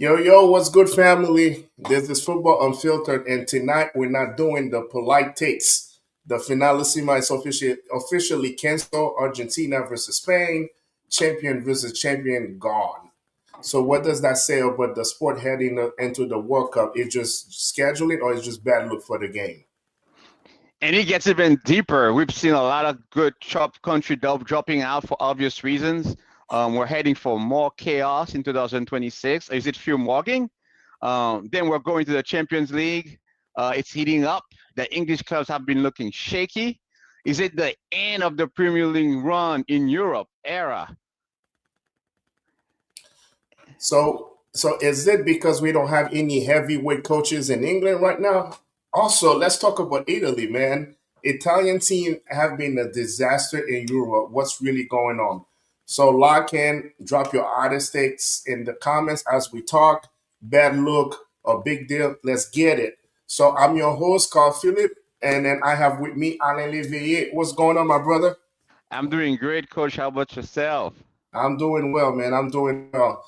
Yo, yo, what's good, family? This is Football Unfiltered, and tonight we're not doing the polite takes. The Finalissima is officially canceled. Argentina versus Spain, champion versus champion gone. So, what does that say about the sport heading into the World Cup? Is just scheduling, or is just bad look for the game? And it gets even deeper. We've seen a lot of good top country dropping out for obvious reasons. We're heading for more chaos in 2026. Is it fear mongering? Then we're going to the Champions League. It's heating up. The English clubs have been looking shaky. Is it the end of the Premier League run in Europe era? So is it because we don't have any heavyweight coaches in England right now? Also, let's talk about Italy, man. Italian team have been a disaster in Europe. What's really going on? So lock in, drop your artist takes in the comments as we talk. Bad look or big deal. Let's get it. So I'm your host, Carl Philip, and then I have with me Alain Leveillé. What's going on, my brother? I'm doing great, coach. How about yourself? I'm doing well, man. I'm doing well.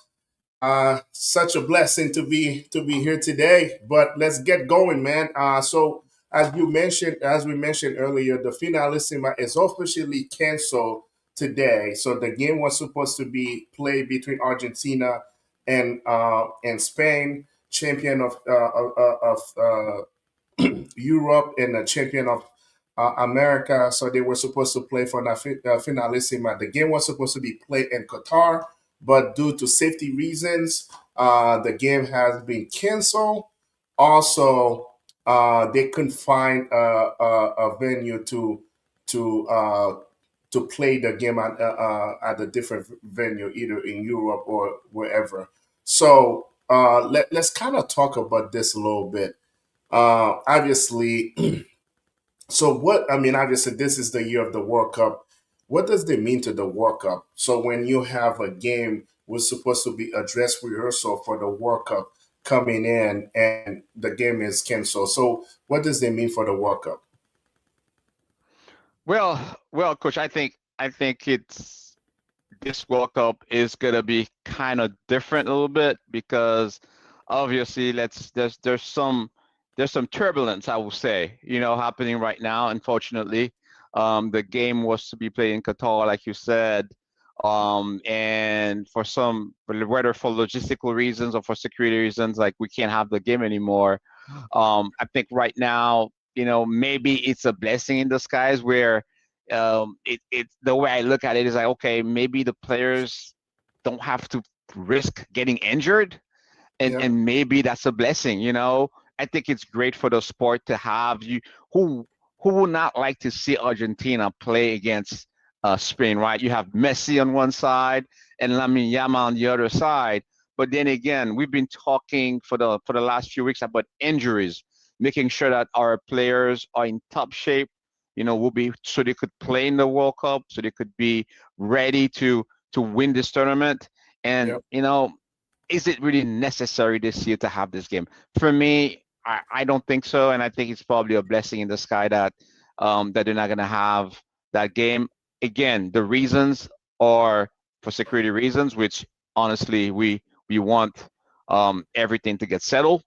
Such a blessing to be here today. But let's get going, man. So as we mentioned earlier, the Finalissima is officially canceled today. So the game was supposed to be played between Argentina and Spain, champion of Europe and the champion of America. So they were supposed to play for the Finalissima. The game was supposed to be played in Qatar, but due to safety reasons, the game has been canceled. Also, they couldn't find a venue to uh, to play the game at a different venue, either in Europe or wherever. So let's kind of talk about this a little bit. Obviously, so what I mean, obviously, this is the year of the World Cup. What does it mean to the World Cup? So when you have a game was supposed to be a dress rehearsal for the World Cup coming in, and the game is canceled. So what does it mean for the World Cup? Well, coach. I think it's this World Cup is gonna be kind of different a little bit because obviously there's some turbulence, I will say, happening right now. Unfortunately, the game was to be played in Qatar, like you said, and whether for logistical reasons or for security reasons, like we can't have the game anymore. I think right now, maybe it's a blessing in disguise where the way I look at it is like, okay, maybe the players don't have to risk getting injured, and Yeah, and maybe that's a blessing. I think it's great for the sport to have you who would not like to see Argentina play against Spain, right? You have Messi on one side and Lamine Yamal on the other side. But then again, we've been talking for the last few weeks about injuries, making sure that our players are in top shape. Will be so they could play in the World Cup, so they could be ready to win this tournament. yeah. And is it really necessary this year to have this game? For me, I don't think so, and I think it's probably a blessing in the sky that they're not gonna have that game. Again, the reasons are for security reasons, which honestly we want everything to get settled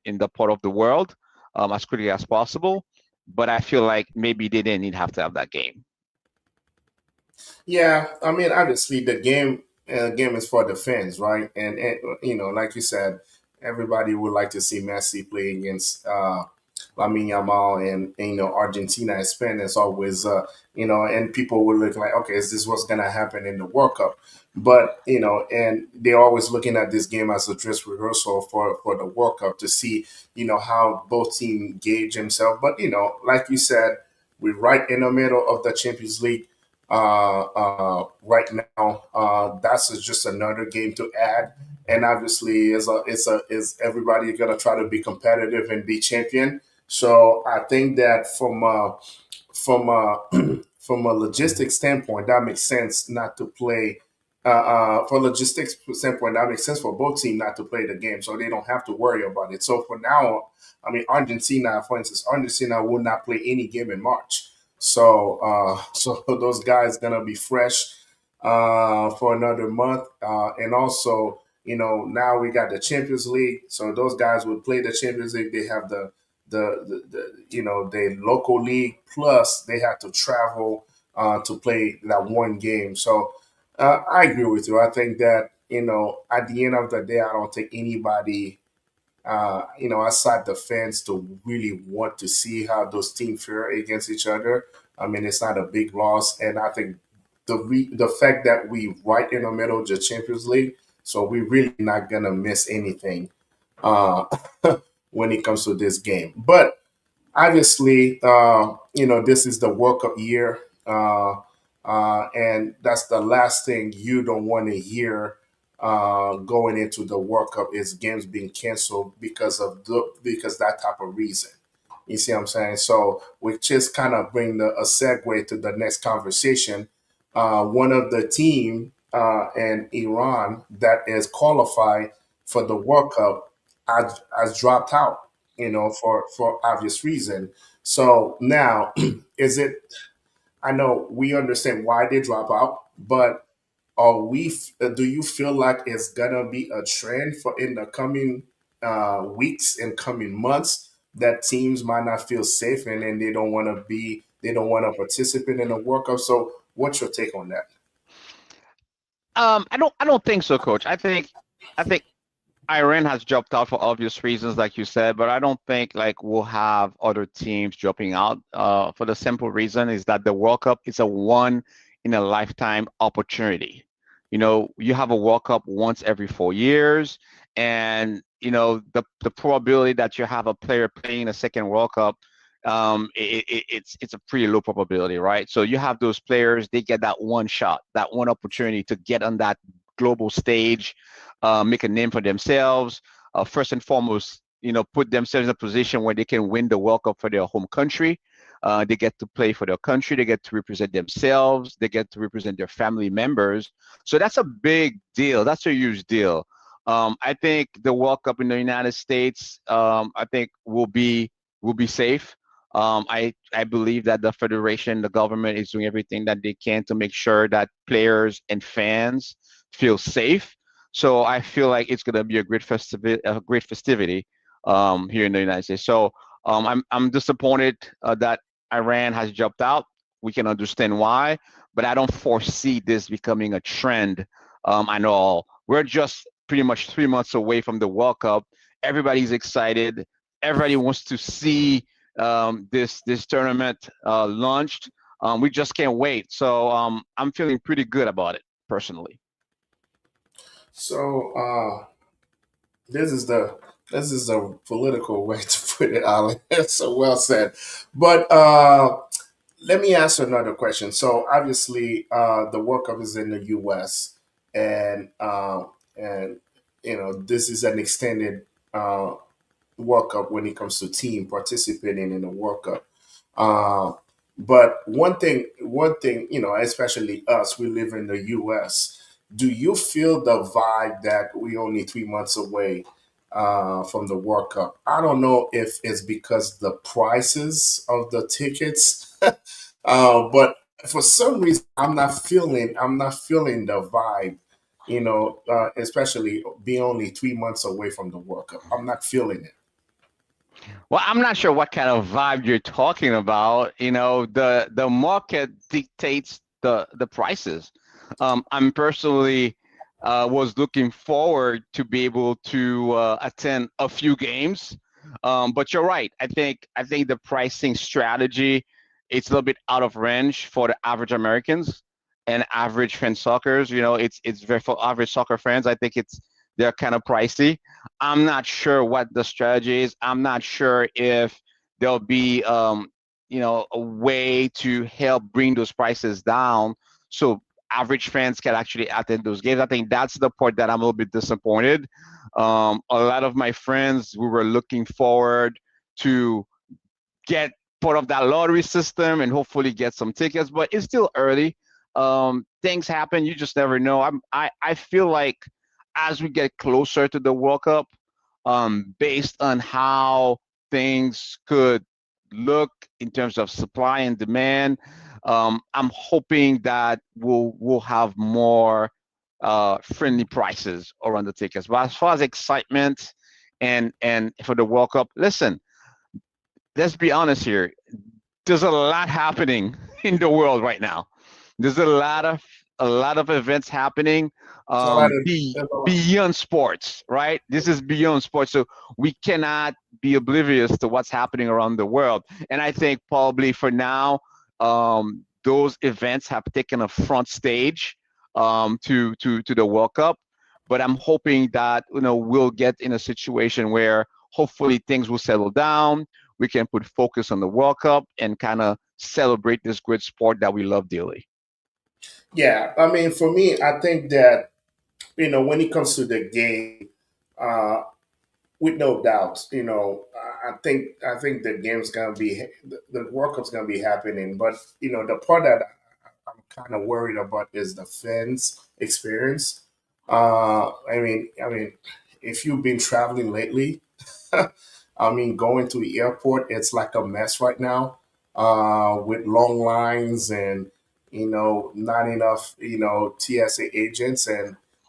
in the part of the world as quickly as possible. But I feel like maybe they didn't need have to have that game. Yeah, I mean, obviously the game is for the fans, right? And like you said, everybody would like to see Messi play against Lamine Yamal and Argentina and Spain is always and people would look like, okay, is this what's gonna happen in the World Cup? But and they're always looking at this game as a dress rehearsal for the World Cup to see how both teams gauge themselves. But like you said, we're right in the middle of the Champions League right now. That's just another game to add, and obviously, is everybody gonna try to be competitive and be champion? So I think that from from a logistics standpoint, that makes sense not to play. For logistics standpoint, that makes sense for both teams not to play the game, so they don't have to worry about it. So for now, I mean, Argentina, for instance, Argentina will not play any game in March. So so those guys gonna be fresh for another month, and also Now we got the Champions League, so those guys would play the Champions League. They have the local league, plus they have to travel to play that one game. So I agree with you. I think that at the end of the day, I don't think anybody outside the fans to really want to see how those teams fare against each other. I mean, it's not a big loss, and I think the fact that we right in the middle of the Champions League, so we're really not gonna miss anything uh, when it comes to this game. But obviously, this is the World Cup year, and that's the last thing you don't want to hear going into the World Cup is games being canceled because that type of reason. You see what I'm saying? So we just kind of bring a segue to the next conversation. One of the team in Iran that is qualified for the World Cup has dropped out, for obvious reason. So now, is it? I know we understand why they drop out, but do you feel like it's gonna be a trend for in the coming weeks and coming months that teams might not feel safe and then they don't want to participate in the World Cup? So, what's your take on that? I don't think so, Coach. I think Iran has dropped out for obvious reasons, like you said, but I don't think like we'll have other teams dropping out. For the simple reason is that the World Cup is a one in a lifetime opportunity. You have a World Cup once every 4 years, and the probability that you have a player playing a second World Cup, it's a pretty low probability, right? So you have those players, they get that one shot, that one opportunity to get on that global stage, make a name for themselves. First and foremost, put themselves in a position where they can win the World Cup for their home country. They get to play for their country. They get to represent themselves. They get to represent their family members. So that's a big deal. That's a huge deal. I think the World Cup in the United States, I think will be safe. I believe that the federation, the government is doing everything that they can to make sure that players and fans feel safe. So I feel like it's gonna be a great festivity here in the United States. So I'm disappointed that Iran has dropped out. We can understand why, but I don't foresee this becoming a trend. I know we're just pretty much 3 months away from the World Cup. Everybody's excited. Everybody wants to see this tournament launched. We just can't wait. So I'm feeling pretty good about it personally. So this is the this is a political way to put it, Alan. So well said. But let me ask you another question. So obviously, the World Cup is in the U.S. and this is an extended World Cup when it comes to team participating in the World Cup. Uh, but one thing, especially us, we live in the U.S. Do you feel the vibe that we only 3 months away from the World Cup? I don't know if it's because the prices of the tickets, but for some reason, I'm not feeling the vibe. Especially being only 3 months away from the World Cup, I'm not feeling it. Well, I'm not sure what kind of vibe you're talking about. The market dictates the prices. I'm personally was looking forward to be able to attend a few games. But you're right. I think the pricing strategy it's a little bit out of range for the average Americans and average fan suckers. It's very for average soccer fans. I think they're kind of pricey. I'm not sure what the strategy is. I'm not sure if there'll be a way to help bring those prices down so average fans can actually attend those games. I think that's the part that I'm a little bit disappointed. A lot of my friends, we were looking forward to get part of that lottery system and hopefully get some tickets, but it's still early. Things happen. You just never know. I feel like as we get closer to the World Cup, based on how things could look in terms of supply and demand, I'm hoping that we'll have more. friendly prices around the tickets. But as far as excitement and for the World Cup, listen, let's be honest here. There's a lot happening in the world right now. There's a lot of events happening It's a lot of, it's a lot. beyond sports, right? This is beyond sports, so we cannot be oblivious to what's happening around the world. And I think probably for now, those events have taken a front stage to the World Cup. But I'm hoping that we'll get in a situation where hopefully things will settle down. We can put focus on the World Cup and kind of celebrate this great sport that we love dearly. Yeah, I mean, for me, I think that when it comes to the game, uh, with no doubt, I think the game's gonna be the World Cup's gonna be happening, but the part that I'm kind of worried about is the fans' experience. I mean, if you've been traveling lately, I mean, going to the airport, it's like a mess right now, with long lines and not enough TSA agents,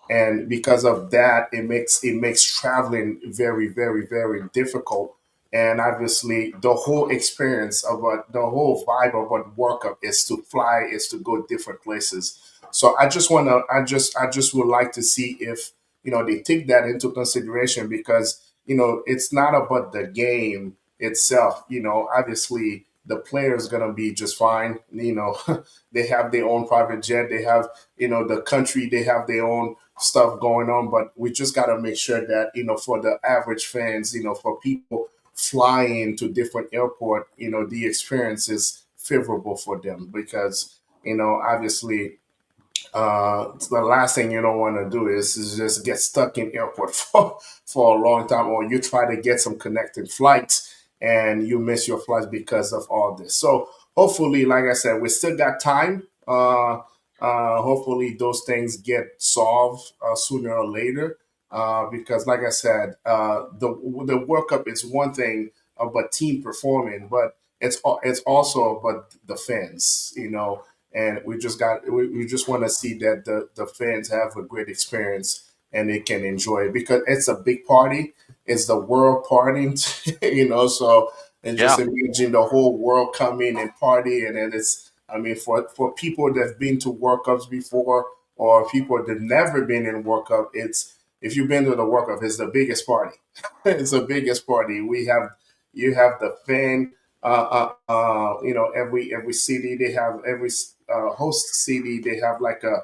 and because of that, it makes traveling very, very, very difficult. And obviously, the whole experience of the whole vibe of what World Cup is to fly, is to go different places. So I just would like to see if they take that into consideration, because it's not about the game itself. Obviously the players gonna be just fine. They have their own private jet. They have the country. They have their own stuff going on. But we just gotta make sure that for the average fans, for people flying to different airport, the experience is favorable for them, because obviously the last thing you don't want to do is just get stuck in airport for a long time, or you try to get some connecting flights and you miss your flights because of all this. So hopefully, like I said, we still got time. Hopefully those things get solved sooner or later, because like I said, the World Cup is one thing about team performing, but it's also about the fans, and we just want to see that the fans have a great experience and they can enjoy it, because it's a big party. It's the world party, so, and just Yeah. imagine the whole world coming and party. And then it's, I mean, for people that've been to World Cups before, or people that never been in World Cup, it's, if you've been to the World Cup, it's the biggest party. It's the biggest party. You have the fan, every city, they have every host city, they have like a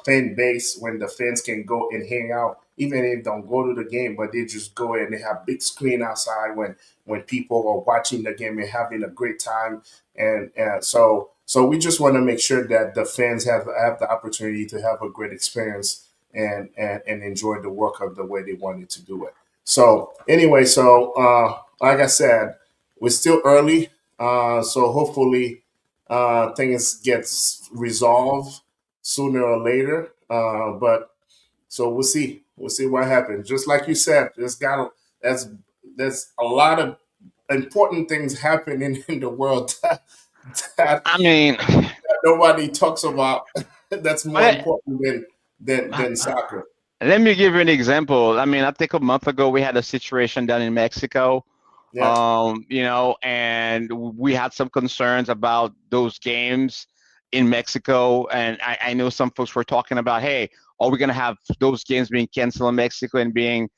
fan base when the fans can go and hang out, even if they don't go to the game, but they just go and they have big screen outside when people are watching the game and having a great time. And so we just want to make sure that the fans have the opportunity to have a great experience, and enjoy the World Cup the way they wanted to do it. So anyway, so like I said, we're still early, so hopefully things gets resolved sooner or later. But so we'll see what happens. Just like you said, there's there's a lot of important things happening in the world that I mean, nobody talks about. That's more let, important than soccer. let me give you an example. I mean, I think a month ago we had a situation down in Mexico, Yeah. and we had some concerns about those games in Mexico. And I know some folks were talking about, hey, are we going to have those games being canceled in Mexico and being,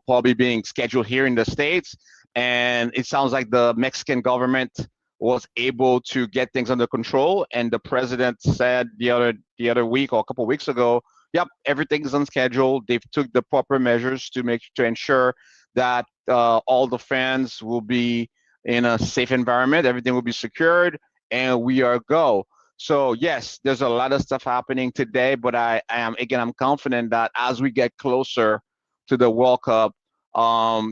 probably being scheduled here in the States? And it sounds like the Mexican government was able to get things under control. And the president said the other week or a couple of weeks ago, yep, everything is on schedule. They've took the proper measures to ensure that all the fans will be in a safe environment. Everything will be secured, and we are go. So yes, there's a lot of stuff happening today, but I'm confident that as we get closer to the World Cup, all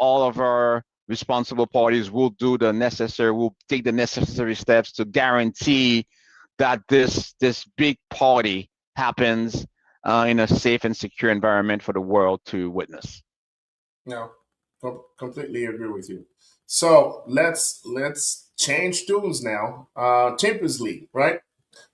of our responsible parties will will take the necessary steps to guarantee that this big party happens in a safe and secure environment for the world to witness. No, completely agree with you. So let's change tunes now. Champions League, right?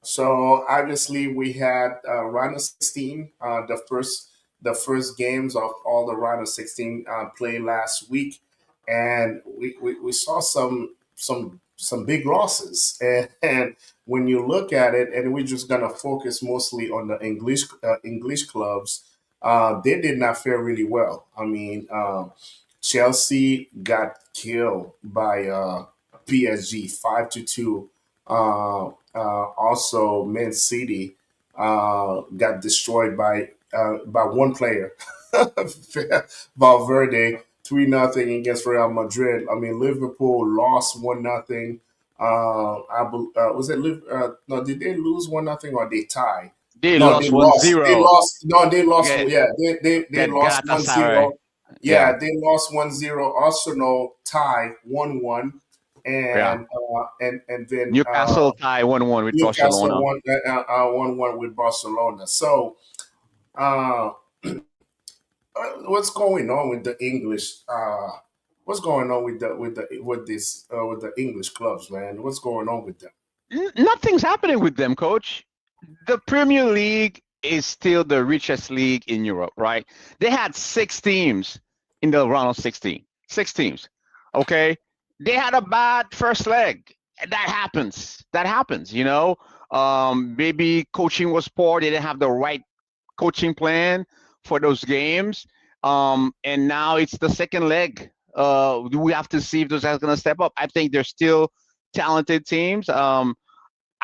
So obviously we had round of 16, the first games of all the round of 16 play last week, and we saw some big losses. And when you look at it, and we're just gonna focus mostly on the English clubs, they did not fare really well. I mean, Chelsea got killed by PSG 5-2. Also, Man City got destroyed by one player, Valverde, 3-0 against Real Madrid. I mean, Liverpool lost 1-0. Was it no? Did they lose 1-0 or they tie? They No, they lost one lost. They zero. lost. No, they lost. Get Yeah, they get lost one Galatasaray. zero. Yeah, Yeah, they lost 1-0. Arsenal tie 1-1, yeah. and then Newcastle tie 1-1 with Newcastle Barcelona. won with Barcelona. So, uh, what's going on with the English? What's going on with the English clubs, man? What's going on with them? Nothing's happening with them, coach. The Premier League is still the richest league in Europe, right? They had six teams in the round of 16. Six teams. Okay. They had a bad first leg. That happens. That happens, you know. Maybe coaching was poor. They didn't have the right coaching plan for those games. And now it's the second leg. We have to see if those guys are going to step up. I think they're still talented teams. I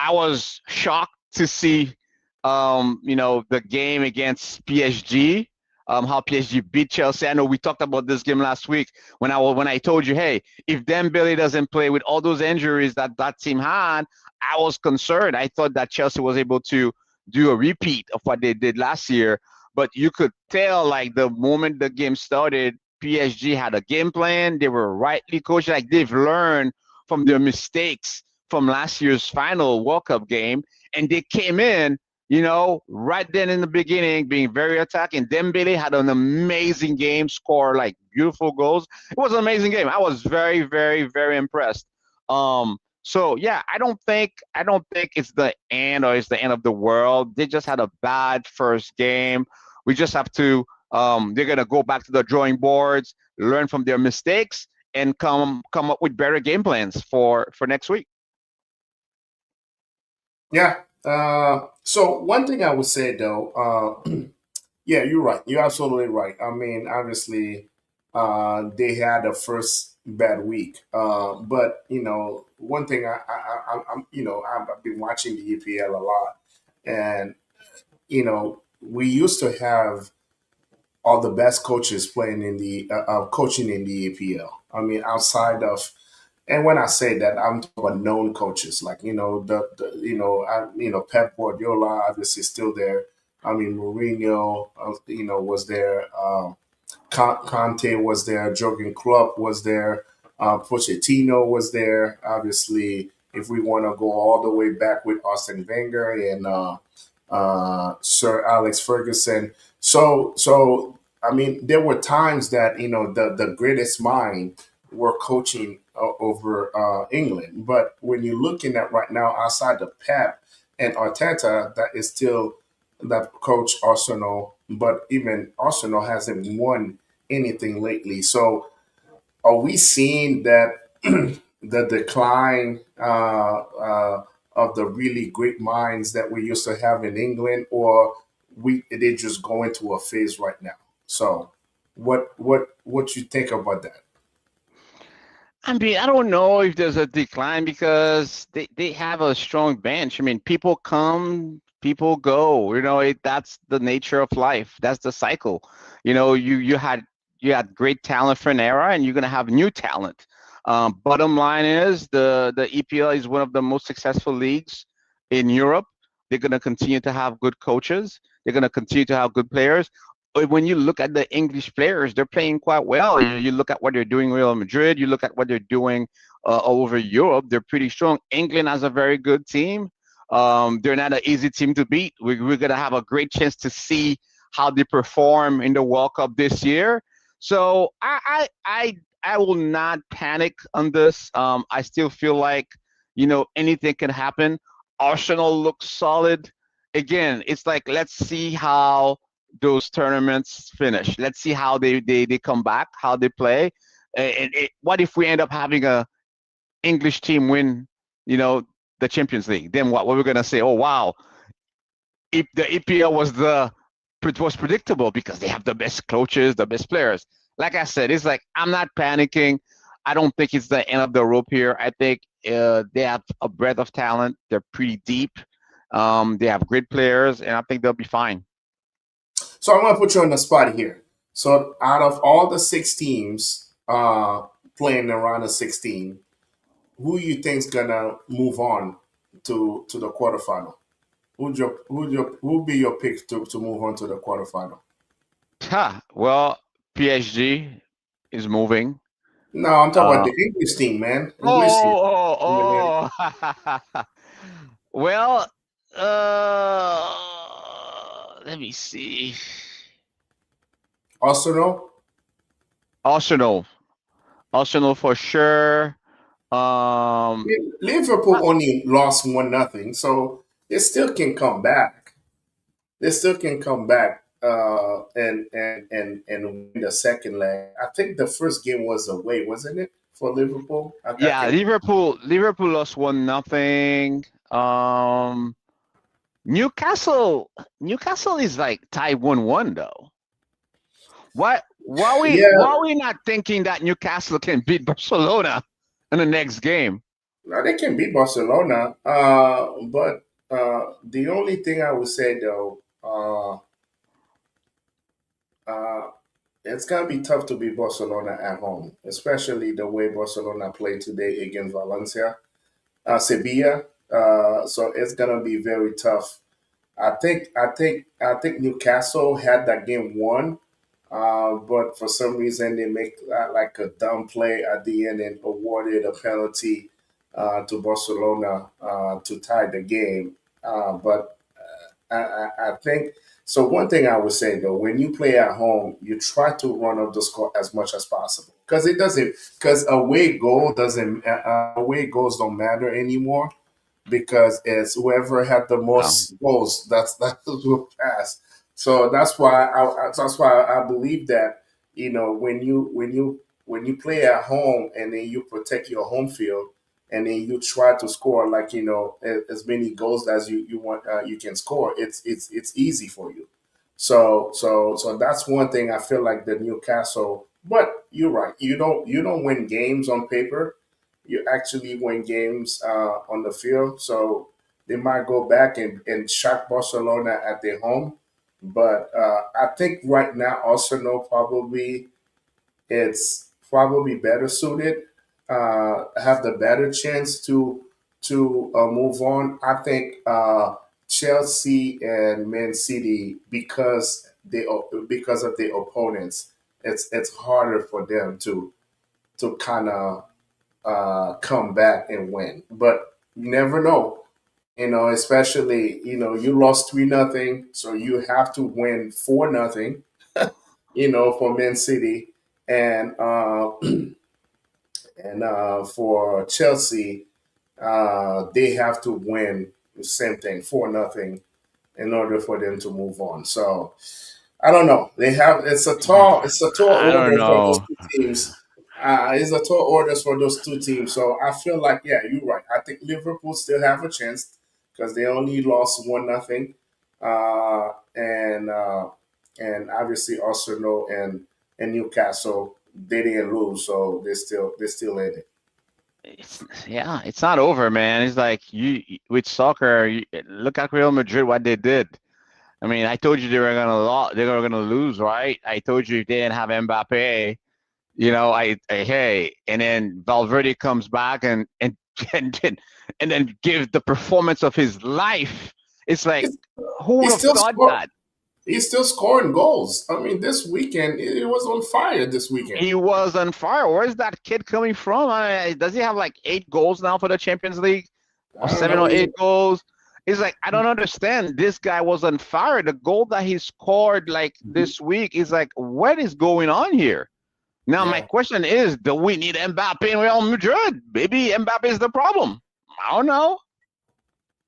was shocked to see, the game against PSG. How PSG beat Chelsea. I know we talked about this game last week when I told you, hey, if Dembele doesn't play with all those injuries that team had, I was concerned. I thought that Chelsea was able to do a repeat of what they did last year, but you could tell like the moment the game started, PSG had a game plan. They were rightly coached. Like they've learned from their mistakes from last year's final World Cup game, and they came in, right then in the beginning, being very attacking. Dembele had an amazing game, scored like beautiful goals. It was an amazing game. I was very, very, very impressed. So yeah, I don't think it's the end or it's the end of the world. They just had a bad first game. We just have to. They're gonna go back to the drawing boards, learn from their mistakes, and come up with better game plans for next week. Yeah. So one thing I would say though, yeah, you're right. You're absolutely right. I mean, obviously, they had a first bad week, but one thing I'm I've been watching the EPL a lot, and we used to have all the best coaches playing in the coaching in the EPL. I mean, outside of, and when I say that, I'm talking about known coaches, like Pep Guardiola obviously still there. I mean, Mourinho, was there. Conte was there. Jurgen Klopp was there. Pochettino was there. Obviously, if we want to go all the way back with Arsene Wenger and Sir Alex Ferguson. So I mean, there were times that the greatest mind were coaching over England, but when you're looking at right now, outside of Pep and Arteta, that is still that coach Arsenal, but even Arsenal hasn't won anything lately. So are we seeing that the decline of the really great minds that we used to have in England, or they just go into a phase right now? So, what you think about that? I mean, I don't know if there's a decline because they have a strong bench. I mean, people come, people go. That's the nature of life. That's the cycle. You had great talent for an era, and you're gonna have new talent. Bottom line is the EPL is one of the most successful leagues in Europe. They're gonna continue to have good coaches. They're gonna continue to have good players. But when you look at the English players, they're playing quite well. You look at what they're doing in Real Madrid. You look at what they're doing all over Europe. They're pretty strong. England has a very good team. They're not an easy team to beat. We're gonna have a great chance to see how they perform in the World Cup this year. So I will not panic on this. I still feel like anything can happen. Arsenal looks solid. Again, it's like let's see how those tournaments finish. Let's see how they come back, how they play. What if we end up having a English team win, you know, the Champions League? Then what? What we're gonna say? Oh wow, if the EPL was the it was predictable because they have the best coaches, the best players. Like I said, it's like I'm not panicking. I don't think it's the end of the rope here. I think they have a breadth of talent. They're pretty deep. They have great players, and I think they'll be fine. So I'm gonna put you on the spot here. So out of all the six teams playing the round of 16, who you think's gonna move on to the quarterfinal? Who'd be your pick to move on to the quarterfinal? Ha! Well, PSG is moving. No, I'm talking about Uh, the English team, man. English team. oh. Well, let me see. Arsenal. Arsenal, Arsenal for sure. Um, Liverpool only lost 1-0, so they still can come back. They still can come back and win the second leg. I think the first game was away, wasn't it, for Liverpool? I yeah, can. Liverpool lost 1-0. Um, Newcastle is like tied 1-1 though. Why Yeah, why we not thinking that Newcastle can beat Barcelona in the next game? no, they can beat Barcelona. But the only thing I would say though, uh, it's gonna be tough to beat Barcelona at home, especially the way Barcelona played today against Valencia, Sevilla. So it's gonna be very tough. I think Newcastle had that game won, but for some reason they make like a dumb play at the end and awarded a penalty to Barcelona to tie the game. But I think so. One thing I would say though, when you play at home, you try to run up the score as much as possible because it doesn't because away goals don't matter anymore because it's whoever had the Wow. most goals that's who pass. So that's why I believe that when you play at home and then you protect your home field and then you try to score like as many goals as you want you can score. It's easy for you. So that's one thing I feel like the Newcastle. But you're right. You don't win games on paper, you actually win games on the field. So they might go back and shock Barcelona at their home. But I think right now Arsenal probably it's probably better suited, have the better chance to move on. I think Chelsea and Man City because of the opponents, it's harder for them to kind of come back and win. But you never know. Especially you lost 3-0, so you have to win 4-0. For Man City and for Chelsea, they have to win the same thing 4-0 in order for them to move on. So I don't know. It's a tall I don't order for those know. two teams. It's a tall orders for those two teams. So I feel like yeah, you're right. I think Liverpool still have a chance because they only lost 1-0, uh, and uh, and obviously Arsenal and Newcastle they didn't lose, so they're still in it. Yeah, it's not over, man. It's like with soccer. Look at Real Madrid, what they did. I mean, I told you they were gonna lose, right? I told you if they didn't have Mbappe, and then Valverde comes back and and then gives the performance of his life. It's like He's, who would he's have still thought score, that? he's still scoring goals. I mean, this weekend it was on fire. This weekend. He was on fire. Where's that kid coming from? Does he have like 8 goals now for the Champions League, or I don't seven know. or 8 goals? It's like I don't understand. This guy was on fire. The goal that he scored like this week is like, what is going on here? Now my Yeah. question is, do we need Mbappe in Real Madrid? Maybe Mbappe is the problem. I don't know.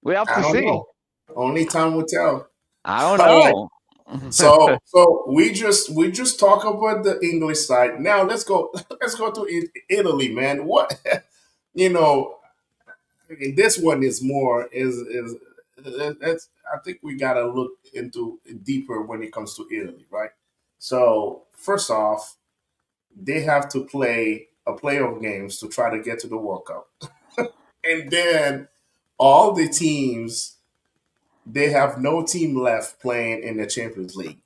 We have I to don't see. know. Only time will tell. I don't All right. know. So we just talk about the English side. Now let's go let's go to Italy, man. What you know, I mean, this one is more is that's I think we gotta look into deeper when it comes to Italy, right? So first off, they have to play a playoff games to try to get to the World Cup, and then all the teams they have no team left playing in the Champions League.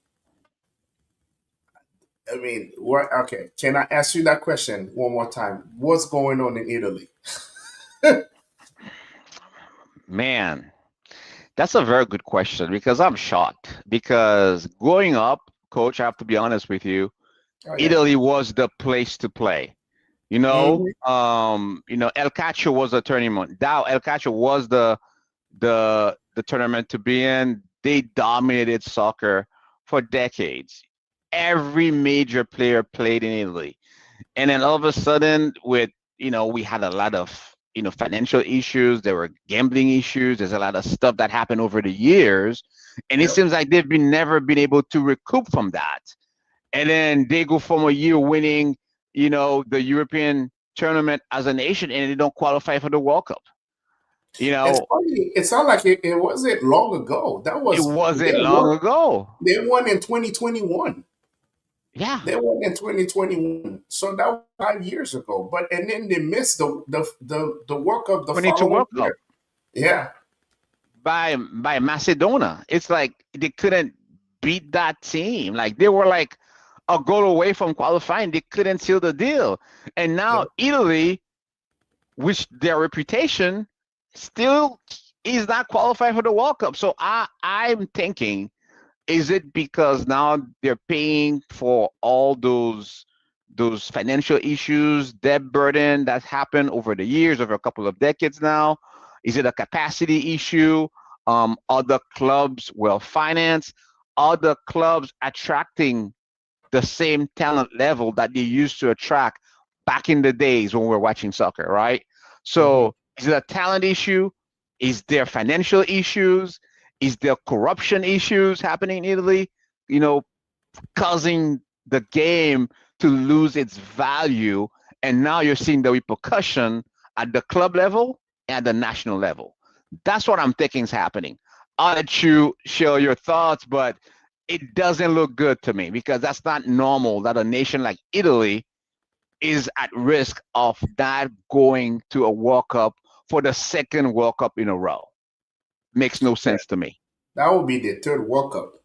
I mean, what? Okay, can I ask you that question one more time? What's going on in Italy? Man, that's a very good question because I'm shocked. Because growing up, coach, I have to be honest with you, Oh yeah. Italy was the place to play. Hmm. El Calcio was a tournament. Now El Calcio was the tournament to be in. They dominated soccer for decades. Every major player played in Italy. And then all of a sudden, we had a lot of financial issues. There were gambling issues. There's a lot of stuff that happened over the years, and it Yep. seems like they've been never been able to recoup from that. And then they go from a year winning, the European tournament as a nation, and they don't qualify for the World Cup. You It's know, funny. It's not like it wasn't long ago. That it was wasn't long ago. they won in 2021. Yeah, They won in 2021. So that was 5 years ago. But and then they missed the World Cup the 22 following World Cup year. Yeah. by Macedonia. It's like they couldn't beat that team. Like they were like a goal away from qualifying. They couldn't seal the deal. And now Yep. Italy, which their reputation still is not qualified for the World Cup. So I'm thinking, is it because now they're paying for all those financial issues, debt burden that happened over the years, over a couple of decades now? Is it a capacity issue? Other clubs well financed? Other clubs attracting the same talent level that they used to attract back in the days when we were watching soccer, right? Hmm. So is it a talent issue? Is there financial issues? Is there corruption issues happening in Italy? You know, causing the game to lose its value. And now you're seeing the repercussion at the club level and the national level. That's what I'm thinking is happening. I'll let you share your thoughts, but it doesn't look good to me because that's not normal that a nation like Italy is at risk of not going to a World Cup for the second World Cup in a row. Makes no Yeah. sense to me. That would be the third World Cup.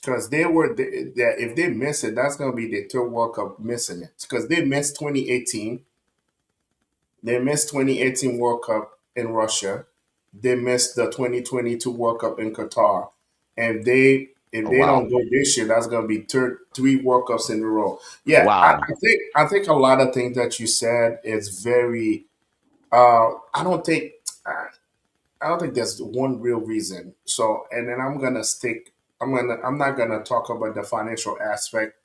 Because if they miss it, that's gonna be the third World Cup missing it. Because they missed 2018. They missed 2018 World Cup in Russia. They missed the 2022 World Cup in Qatar. And they if Oh, they wow. don't go this year, that's gonna be three World Cups in a row. Yeah, Wow. I think a lot of things that you said is very I don't think I don't think there's one real reason. So and then I'm not gonna talk about the financial aspect.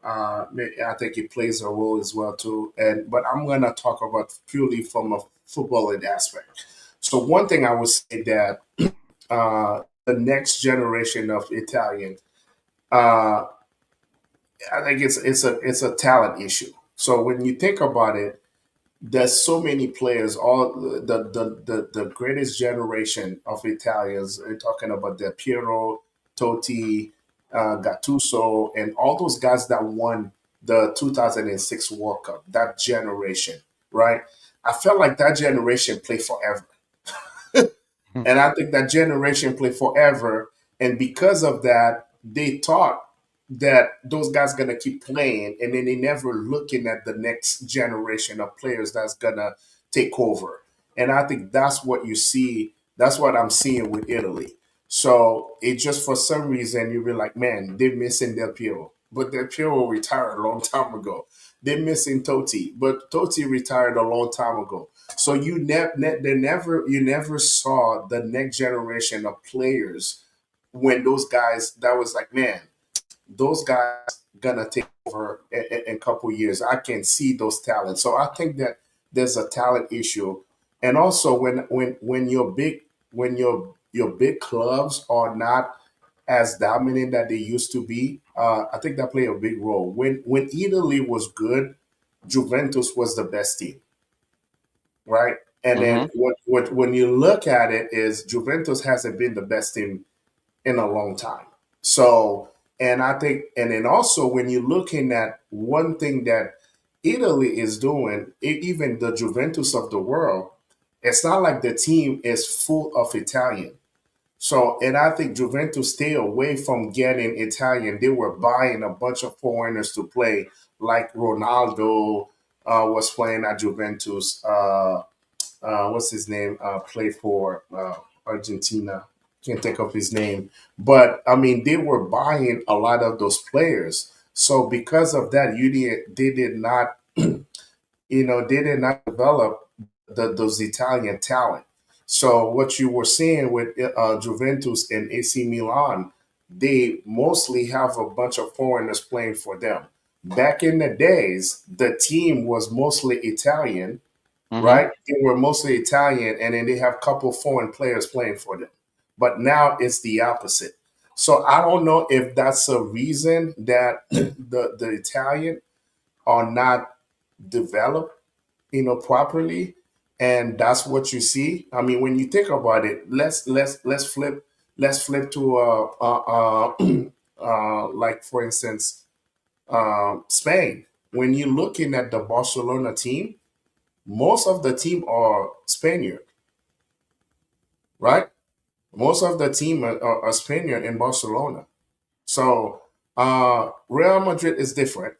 I think it plays a role as well too. But I'm gonna talk about purely from a footballing aspect. So one thing I would say that the next generation of Italian, uh, I think it's a talent issue. So when you think about it, there's so many players. All the greatest generation of Italians. We're talking about Del Piero, Totti, Gattuso, and all those guys that won the 2006 World Cup. That generation, right? I felt like that generation played forever. And I think that generation played forever. And because of that, they thought that those guys gonna keep playing, and then they never looking at the next generation of players that's gonna take over. And I think that's what you see. That's what I'm seeing with Italy. So it just for some reason you be like, man, they're missing Del Piero, but Del Piero retired a long time ago. They're missing Totti, but Totti retired a long time ago. So you never saw the next generation of players when those guys that was like, man, those guys gonna take over in a couple years. I can see those talents. So I think that there's a talent issue, and also when you're big. when your big clubs are not as dominant that they used to be, I think that played a big role. When Italy was good, Juventus was the best team, right? And then Mhm. what when you look at it is Juventus hasn't been the best team in a long time. So, and I think, and then also when you're looking at one thing that Italy is doing, even the Juventus of the world, it's not like the team is full of Italian. So, and I think Juventus stay away from getting Italian. They were buying a bunch of foreigners to play, like Ronaldo was playing at Juventus. What's his name? Played for Argentina. Can't think of his name. But I mean, they were buying a lot of those players. So because of that, they did not, they did not develop those Italian talent. So what you were saying with Juventus and AC Milan, they mostly have a bunch of foreigners playing for them. Back in the days, the team was mostly Italian, Mhm. right? They were mostly Italian, and then they have a couple foreign players playing for them. But now it's the opposite. So I don't know if that's a reason that the Italian are not developed, properly, and that's what you see. I mean, when you think about it, let's flip to like for instance, Spain. When you're looking at the Barcelona team, most of the team are Spaniard, right? Most of the team are Spaniard in Barcelona. So Real Madrid is different,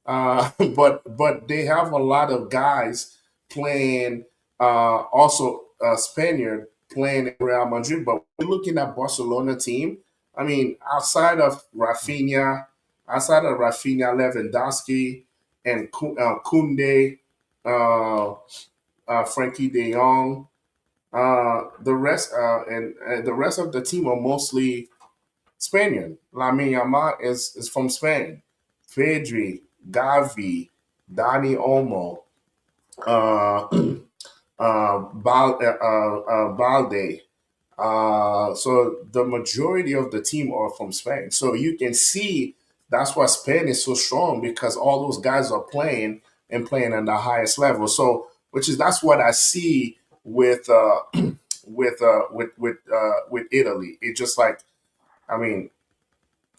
but they have a lot of guys playing also Spaniard playing in Real Madrid. But we're looking at Barcelona team. I mean, outside of Rafinha, Lewandowski, and Kunde, uh, Frankie De Jong. The rest of the team are mostly Spaniard. Lamine Yamal is from Spain. Pedri, Gavi, Dani Olmo, uh, Balde. So the majority of the team are from Spain. So you can see that's why Spain is so strong because all those guys are playing and playing at the highest level. So which is that's what I see with with Italy. It's just like I mean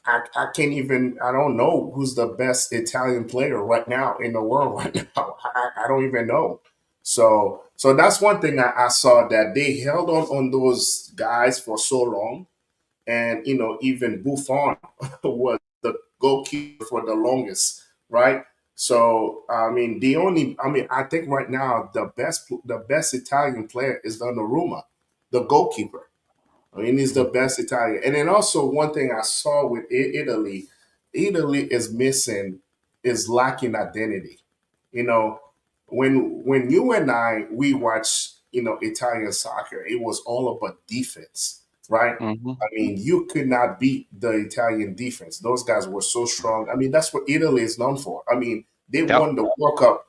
I can't even I don't know who's the best Italian player right now in the world right now. I don't even know. So that's one thing I saw that they held on those guys for so long, and even Buffon was the goalkeeper for the longest, right? So I mean I think right now the best Italian player is Donnarumma, the goalkeeper. I mean, he's the best Italian. And then also one thing I saw with Italy, Italy is lacking identity. You know, when you and I we watch Italian soccer, it was all about defense, right? Mhm. I mean, you could not beat the Italian defense. Those guys were so strong. I mean, that's what Italy is known for. I mean, they Yep. won the World Cup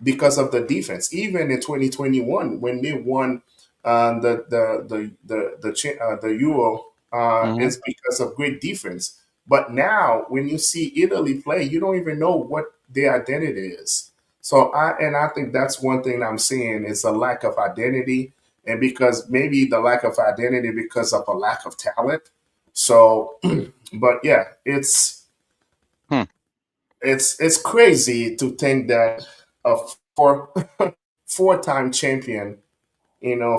because of the defense. Even in 2021, when they won the Euro, Mhm. it's because of great defense. But now, when you see Italy play, you don't even know what their identity is. So I think that's one thing I'm seeing is a lack of identity, and because maybe the lack of identity because of a lack of talent. So, but yeah, Hmm. it's crazy to think that a four four-time champion,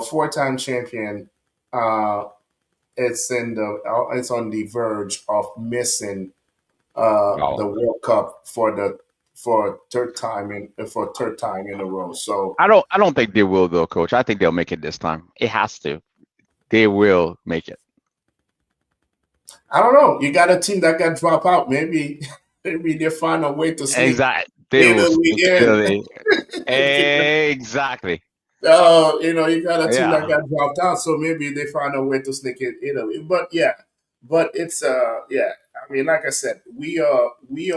four-time champion, uh, it's on the verge of missing Wow. the World Cup for third time in a row. So I don't think they will though, coach. I think they'll make it this time. It has to. They will make it. I don't know. You got a team that got dropped out. Maybe maybe they find a way to sneak Exactly. They will Italy sneak in. Italy. Exactly. You got a team that Yeah. got dropped out, so maybe they find a way to sneak in Italy. But yeah, it's yeah. I mean, like I said, we are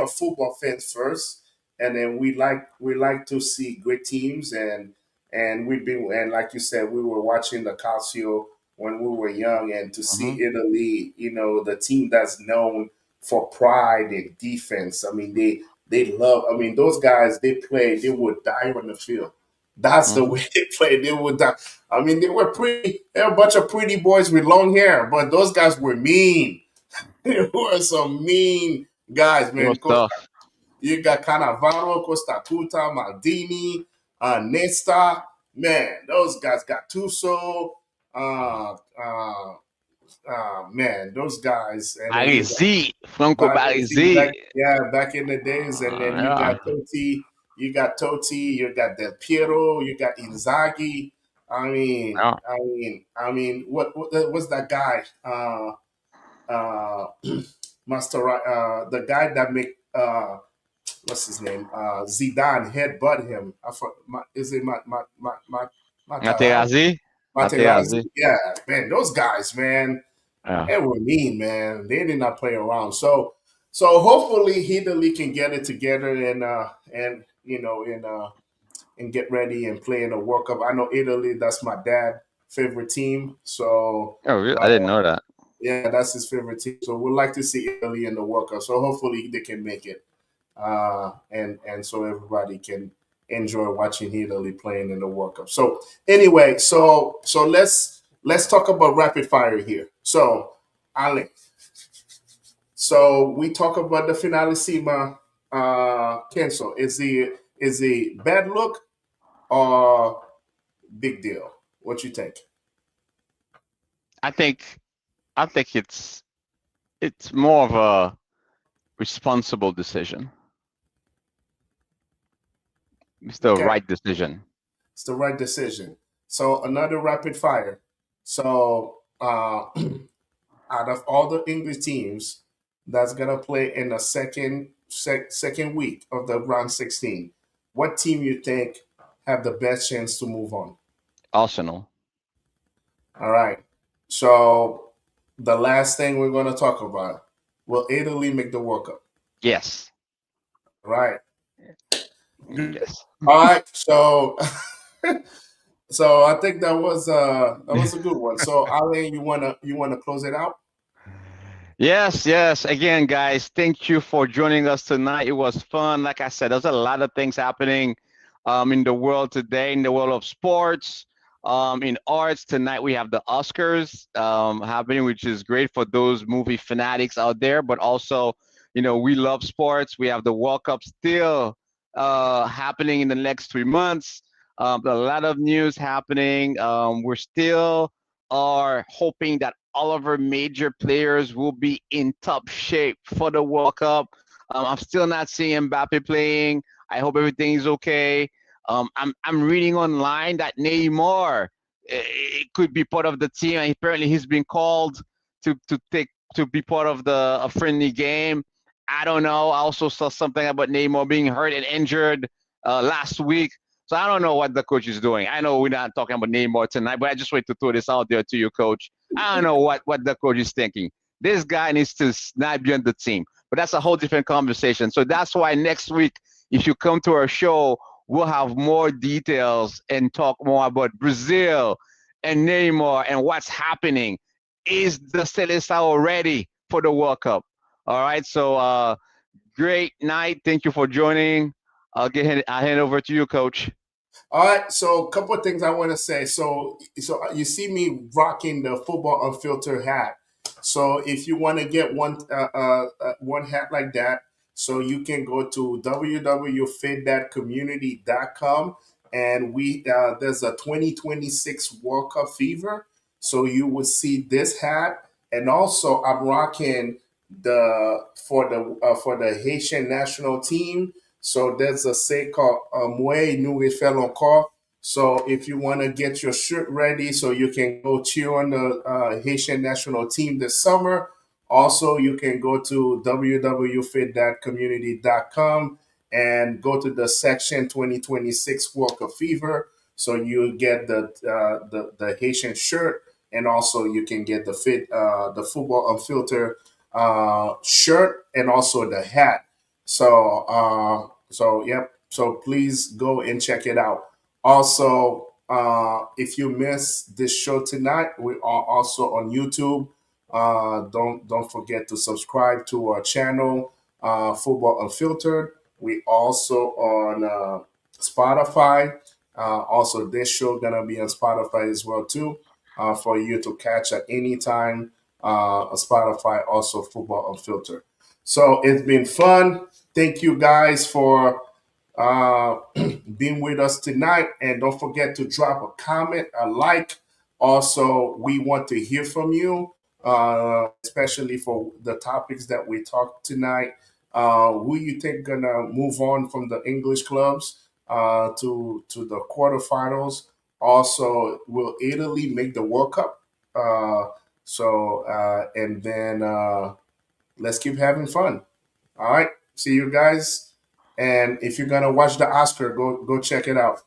football fans first, and then we like to see great teams, and we've been and like you said, we were watching the Calcio. when we were young, and to Hmm. see Italy, the team that's known for pride and defense. I mean, they love. I mean, those guys they play. They would die on the field. That's the Hmm. way they play. They would die. I mean, they were pretty. They're a bunch of pretty boys with long hair, but those guys were mean. They were some mean guys, It was man. tough. You got Cannavaro, Costa Tuta, Maldini, Nesta. Man, those guys got Tuso. Uh, uh, man, those guys. And then you got Baresi, Franco Baresi Baresi. back in the days. And then you Yeah. got Totti. You got Del Piero. You got Inzaghi. Yeah. What's that guy? Uh, Master, the guy that make what's his name? Zidane headbutt him. Is it Materazzi? Materazzi. Materazzi? Materazzi. Yeah, man, those guys, man, Yeah. they were mean, man. They did not play around. So hopefully Italy can get it together and get ready and play in the World Cup. I know Italy. That's my dad' favorite team. So Oh, really? uh, I didn't know that. yeah, that's his favorite team. So we'd like to see Italy in the World Cup. So hopefully they can make it, and so everybody can enjoy watching Italy playing in the World Cup. So anyway, so let's talk about rapid fire here. So Ali, so we talk about the Finalissima cancel. Is the bad look or big deal? What you think? I think I think it's more of a responsible decision. It's the Okay, right decision. it's the right decision. So another rapid fire. So out of all the English teams that's gonna play in the second week of the round 16, what team you think have the best chance to move on? Arsenal. All right. So the last thing we're gonna talk about, will Italy make the World Cup? Yes. All right. Good. Yes. All right. So so I think that was a good one. So Ali, you wanna close it out? Yes, yes. Again, guys, thank you for joining us tonight. It was fun. Like I said, there's a lot of things happening in the world today, in the world of sports, in arts. Tonight we have the Oscars happening, which is great for those movie fanatics out there. But also, we love sports. We have the World Cup still happening in the next 3 months. A lot of news happening. We're still are hoping that all of our major players will be in top shape for the World Cup. I'm still not seeing Mbappe playing. I hope everything is okay. I'm reading online that Neymar could be part of the team, and apparently he's been called to be part of the a friendly game. I don't know. I also saw something about Neymar being hurt and injured last week. So I don't know what the coach is doing. I know we're not talking about Neymar tonight, but I just want to throw this out there to you, coach. I don't know what the coach is thinking. This guy needs to not be on the team, but that's a whole different conversation. So that's why next week, if you come to our show, we'll have more details and talk more about Brazil and Neymar and what's happening. Is the Seleção ready for the World Cup? All right. So great night. Thank you for joining. I'll hand over to you, coach. All right, so a couple of things I want to say. So you see me rocking the Football Unfiltered hat. So if you want to get one hat like that, so you can go to www.fitdatcommunity.com, and we there's a 2026 World Cup fever. So you will see this hat, and also I'm rocking the Haitian national team. So there's a say called Moué Nous Fait Encore. So if you want to get your shirt ready so you can go cheer on the Haitian national team this summer, also you can go to www.fitdatcommunity.com and go to the section 2026 World Cup Fever. So you get the Haitian shirt, and also you can get the Football Unfiltered shirt, and also the hat. So yep. So please go and check it out. Also, If you miss this show tonight, we are also on YouTube. Don't forget to subscribe to our channel, Football Unfiltered. We also on Spotify. Also, this show gonna be on Spotify as well too, for you to catch at any time. Spotify also Football Unfiltered. So it's been fun. Thank you guys for uh, being with us tonight. And don't forget to drop a comment, a like. Also, we want to hear from you, especially for the topics that we talked tonight. Who you think gonna move on from the English clubs to the quarterfinals? Also, will Italy make the World Cup? And then let's keep having fun. All right. See you guys. And if you're gonna watch the Oscar, go check it out.